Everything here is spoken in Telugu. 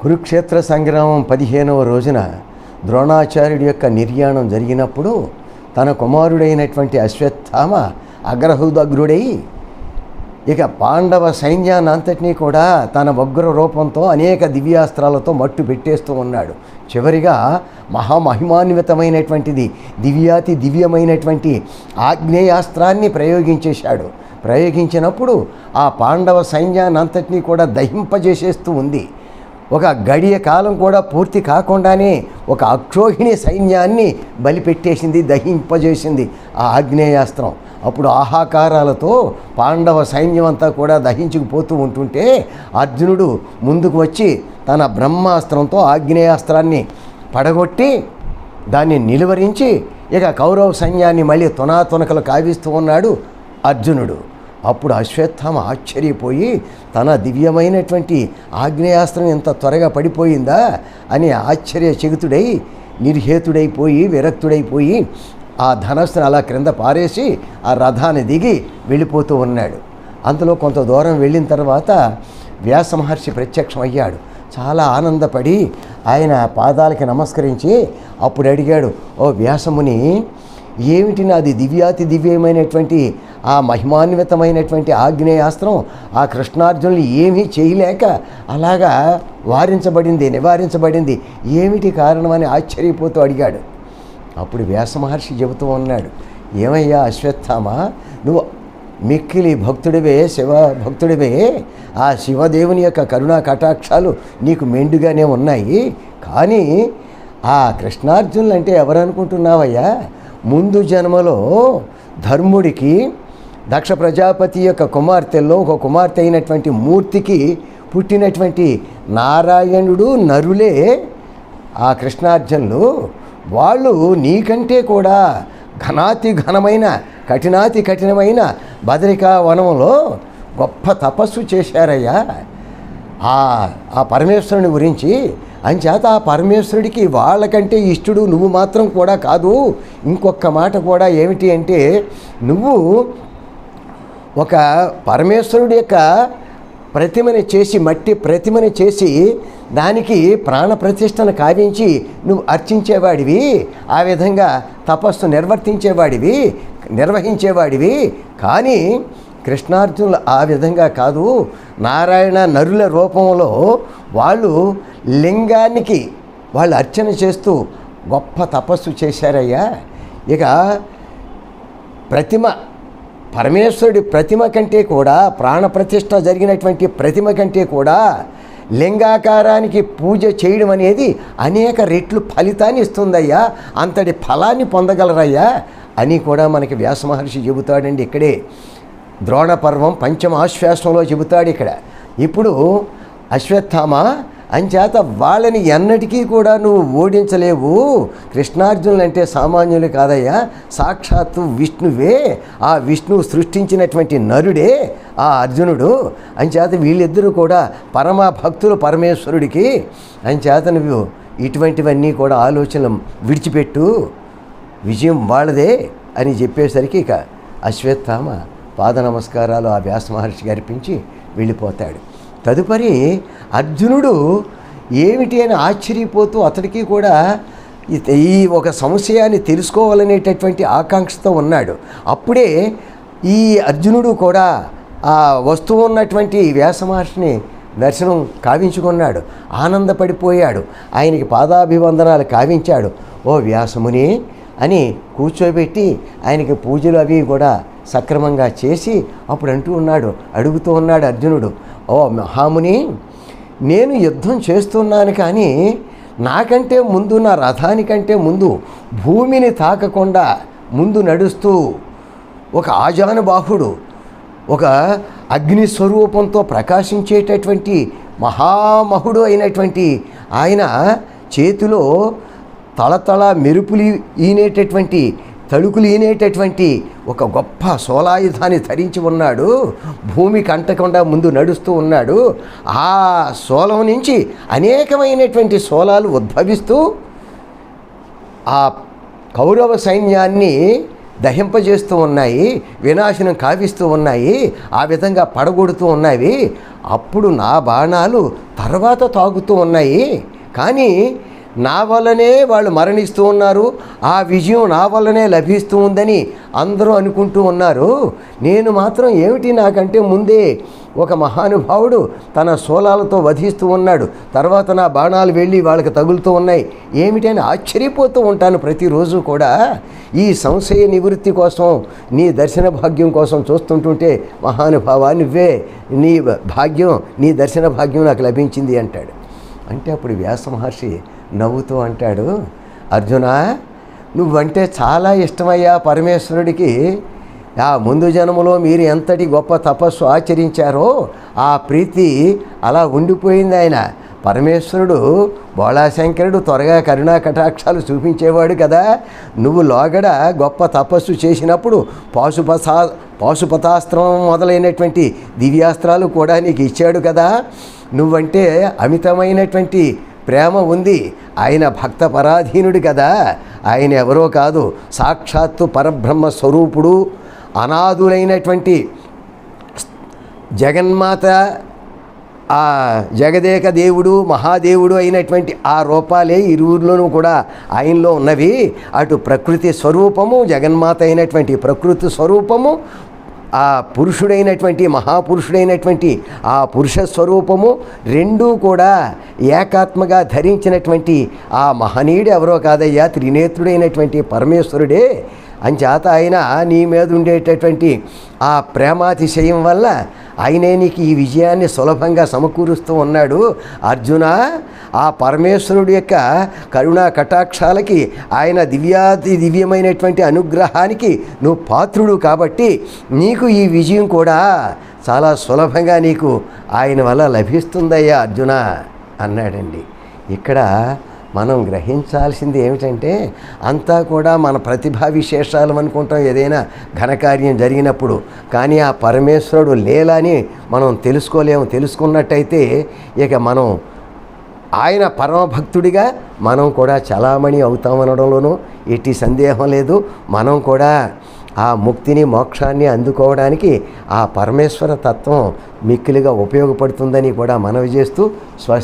కురుక్షేత్ర సంగ్రామం 15వ రోజున ద్రోణాచార్యుడి యొక్క నిర్యాణం జరిగినప్పుడు తన కుమారుడైనటువంటి అశ్వత్థామ అగ్రహుదగ్రుడై ఇక పాండవ సైన్యాన్ని అంతటినీ కూడా తన ఉగ్ర రూపంతో అనేక దివ్యాస్త్రాలతో మట్టు పెట్టేస్తూ ఉన్నాడు. చివరిగా మహామహిమాన్వితమైనటువంటిది దివ్యమైనటువంటి ఆగ్నేయాస్త్రాన్ని ప్రయోగించేశాడు. ప్రయోగించినప్పుడు ఆ పాండవ సైన్యాన్ని అంతటినీ కూడా దహింపజేసేస్తూ ఉంది. ఒక గడియ కాలం కూడా పూర్తి కాకుండానే ఒక అక్షోహిణి సైన్యాన్ని బలిపెట్టేసింది, దహింపజేసింది ఆ ఆగ్నేయాస్త్రం. అప్పుడు ఆహాకారాలతో పాండవ సైన్యం అంతా కూడా దహించుకుపోతూ ఉంటుంటే అర్జునుడు ముందుకు వచ్చి తన బ్రహ్మాస్త్రంతో ఆగ్నేయాస్త్రాన్ని పడగొట్టి దాన్ని నిలువరించి ఇక కౌరవ సైన్యాన్ని మళ్ళీ తునాతునకలు కావిస్తూ ఉన్నాడు అర్జునుడు. అప్పుడు అశ్వత్థామ ఆశ్చర్యపోయి తన దివ్యమైనటువంటి ఆగ్నేయాస్త్రం ఎంత త్వరగా పడిపోయిందా అని ఆశ్చర్యచకితుడై నిర్హేతుడైపోయి విరక్తుడైపోయి ఆ ధనస్సును అలా క్రింద పారేసి ఆ రథాన్ని దిగి వెళ్ళిపోతూ ఉన్నాడు. అంతలో కొంత దూరం వెళ్ళిన తర్వాత వ్యాస మహర్షి ప్రత్యక్షమయ్యాడు. చాలా ఆనందపడి ఆయన పాదాలకి నమస్కరించి అప్పుడు అడిగాడు, ఓ వ్యాసముని, ఏమిటి నాది దివ్యమైనటువంటి ఆ మహిమాన్వితమైనటువంటి ఆగ్నేయాస్త్రం ఆ కృష్ణార్జునులు ఏమీ చేయలేక అలాగా నివారించబడింది, ఏమిటి కారణమని ఆశ్చర్యపోతూ అడిగాడు. అప్పుడు వ్యాస మహర్షి చెబుతూ ఉన్నాడు, ఏమయ్యా అశ్వత్థామ, నువ్వు మిక్కిలి భక్తుడివే, శివ భక్తుడివే. ఆ శివదేవుని యొక్క కరుణా కటాక్షాలు నీకు మెండుగానే ఉన్నాయి. కానీ ఆ కృష్ణార్జునులు అంటే ఎవరనుకుంటున్నావయ్యా? ముందు జన్మలో ధర్ముడికి దక్ష ప్రజాపతి యొక్క కుమార్తెల్లో ఒక కుమార్తె అయినటువంటి మూర్తికి పుట్టినటువంటి నారాయణుడు నరులే ఆ కృష్ణార్జునులు. వాళ్ళు నీకంటే కూడా కఠినమైన బదరికా వనంలో గొప్ప తపస్సు చేశారయ్యా ఆ పరమేశ్వరుని గురించి. అంచేత ఆ పరమేశ్వరుడికి వాళ్ళకంటే ఇష్టడు నువ్వు మాత్రం కూడా కాదు. ఇంకొక మాట కూడా ఏమిటి అంటే, నువ్వు ఒక పరమేశ్వరుడి యొక్క మట్టి ప్రతిమని చేసి దానికి ప్రాణప్రతిష్టను కావించి నువ్వు అర్చించేవాడివి, ఆ విధంగా తపస్సు నిర్వహించేవాడివి. కానీ కృష్ణార్జునులు ఆ విధంగా కాదు. నారాయణ నరుల రూపంలో వాళ్ళు లింగానికి వాళ్ళు అర్చన చేస్తూ గొప్ప తపస్సు చేశారయ్యా. ఇక పరమేశ్వరుడి ప్రతిమ కంటే కూడా, ప్రాణప్రతిష్ఠ జరిగినటువంటి ప్రతిమ కంటే కూడా లింగాకారానికి పూజ చేయడం అనేది అనేక రెట్లు ఫలితాన్ని ఇస్తుందయ్యా, అంతటి ఫలాన్ని పొందగలరయ్యా అని కూడా మనకి వ్యాస మహర్షి చెబుతాడండి. ఇక్కడే ద్రోణ పర్వం పంచమ ఆశ్వాసంలో చెబుతాడు. ఇక్కడ ఇప్పుడు అశ్వత్థామ, అంచేత వాళ్ళని ఎన్నటికీ కూడా నువ్వు ఓడించలేవు. కృష్ణార్జునులు అంటే సామాన్యులు కాదయ్యా, సాక్షాత్తు విష్ణువే. ఆ విష్ణువు సృష్టించినటువంటి నరుడే ఆ అర్జునుడు. అంచేత వీళ్ళిద్దరూ కూడా పరమ భక్తులు పరమేశ్వరుడికి. అంచేత నువ్వు ఇటువంటివన్నీ కూడా ఆలోచనలు విడిచిపెట్టు, విజయం వాళ్ళదే అని చెప్పేసరికి ఇక అశ్వత్థామ పాద నమస్కారాలు ఆ వ్యాస మహర్షికి అర్పించి వెళ్ళిపోతాడు. తదుపరి అర్జునుడు ఏమిటి అని ఆశ్చర్యపోతూ అతడికి కూడా ఈ ఒక సంశయాన్ని తెలుసుకోవాలనేటటువంటి ఆకాంక్షతో ఉన్నాడు. అప్పుడే ఈ అర్జునుడు కూడా ఆ వస్తువు ఉన్నటువంటి వ్యాస మహర్షిని దర్శనం కావించుకున్నాడు, ఆనందపడిపోయాడు, ఆయనకి పాదాభివందనాలు కావించాడు. ఓ వ్యాసముని అని కూర్చోబెట్టి ఆయనకి పూజలు అవి కూడా సక్రమంగా చేసి అప్పుడు అడుగుతూ ఉన్నాడు అర్జునుడు, ఓ మహాముని, నేను యుద్ధం చేస్తున్నాను, కానీ నాకంటే ముందు, నా రథానికంటే ముందు భూమిని తాకకుండా ముందు నడుస్తూ ఒక ఆజానుబాహుడు, ఒక అగ్నిస్వరూపంతో ప్రకాశించేటటువంటి మహామహుడు అయినటువంటి ఆయన చేతిలో తళతళ మెరుపులు ఈనేటటువంటి తళుకులు ఈనేటటువంటి ఒక గొప్ప శూలాయుధాన్ని ధరించి ఉన్నాడు. భూమికి అంటకుండా ముందు నడుస్తూ ఉన్నాడు. ఆ శూలం నుంచి అనేకమైనటువంటి శూలాలు ఉద్భవిస్తూ ఆ కౌరవ సైన్యాన్ని దహింపజేస్తూ ఉన్నాయి, వినాశనం కావిస్తూ ఉన్నాయి, ఆ విధంగా పడగొడుతూ ఉన్నాయి. అప్పుడు నా బాణాలు తర్వాత తాగుతూ ఉన్నాయి, కానీ నా వల్లనే వాళ్ళు మరణిస్తూ ఉన్నారు, ఆ విజయం నా వల్లనే లభిస్తూ ఉందని అందరూ అనుకుంటూ ఉన్నారు. నేను మాత్రం ఏమిటి, నాకంటే ముందే ఒక మహానుభావుడు తన శూలాలతో వధిస్తూ ఉన్నాడు, తర్వాత నా బాణాలు వెళ్ళి వాళ్ళకి తగులుతూ ఉన్నాయి, ఏమిటని ఆశ్చర్యపోతూ ఉంటాను ప్రతిరోజు కూడా. ఈ సంశయ నివృత్తి కోసం, నీ దర్శన భాగ్యం కోసం చూస్తుంటుంటే మహానుభావా, నువ్వే, నీ భాగ్యం, నీ దర్శన భాగ్యం నాకు లభించింది అంటాడు. అంటే అప్పుడు వ్యాస మహర్షి నవ్వుతూ అంటాడు, అర్జున, నువ్వంటే చాలా ఇష్టమయ్యా పరమేశ్వరుడికి. ఆ ముందు జన్మలో మీరు ఎంతటి గొప్ప తపస్సు ఆచరించారో ఆ ప్రీతి అలా ఉండిపోయింది. ఆయన పరమేశ్వరుడు బోళాశంకరుడు త్వరగా కరుణా కటాక్షాలు చూపించేవాడు కదా. నువ్వు లోగడ గొప్ప తపస్సు చేసినప్పుడు పాశుపతాస్త్రం మొదలైనటువంటి దివ్యాస్త్రాలు కూడా నీకు ఇచ్చాడు కదా. నువ్వంటే అమితమైనటువంటి ప్రేమ ఉంది. ఆయన భక్త పరాధీనుడు కదా. ఆయన ఎవరో కాదు, సాక్షాత్తు పరబ్రహ్మ స్వరూపుడు, అనాథులైనటువంటి జగన్మాత, ఆ జగదేక దేవుడు, మహాదేవుడు అయినటువంటి ఆ రూపాలే ఇరువురిలోనూ కూడా ఆయనలో ఉన్నవి. అటు ప్రకృతి స్వరూపము, జగన్మాత అయినటువంటి ప్రకృతి స్వరూపము, ఆ పురుషుడైనటువంటి మహాపురుషుడైనటువంటి ఆ పురుష స్వరూపము రెండూ కూడా ఏకాత్మగా ధరించినటువంటి ఆ మహనీయుడు ఎవరో కాదయ్యా, త్రినేత్రుడైనటువంటి పరమేశ్వరుడే. అంచేత ఆయన నీ మీద ఉండేటటువంటి ఆ ప్రేమాతిశయం వల్ల ఆయనే నీకు ఈ విజయాన్ని సులభంగా సమకూరుస్తూ ఉన్నాడు. అర్జున, ఆ పరమేశ్వరుడు యొక్క కరుణా కటాక్షాలకి, ఆయన దివ్యమైనటువంటి అనుగ్రహానికి నువ్వు పాత్రుడు కాబట్టి నీకు ఈ విజయం కూడా చాలా సులభంగా నీకు ఆయన వల్ల లభిస్తుందయ్యా అర్జున అన్నాడండి. ఇక్కడ మనం గ్రహించాల్సింది ఏమిటంటే, అంతా కూడా మన ప్రతిభా విశేషాలు అనుకుంటాం ఏదైనా ఘనకార్యం జరిగినప్పుడు, కానీ ఆ పరమేశ్వరుడు లీలని మనం తెలుసుకోలేము. తెలుసుకున్నట్టయితే ఇక మనం ఆయన పరమభక్తుడిగా మనం కూడా చలామణి అవుతామనడంలోనూ ఎట్టి సందేహం లేదు. మనం కూడా ఆ ముక్తిని, మోక్షాన్ని అందుకోవడానికి ఆ పరమేశ్వర తత్వం మిక్కిలిగా ఉపయోగపడుతుందని కూడా మనవి చేస్తూ స్వస్తి.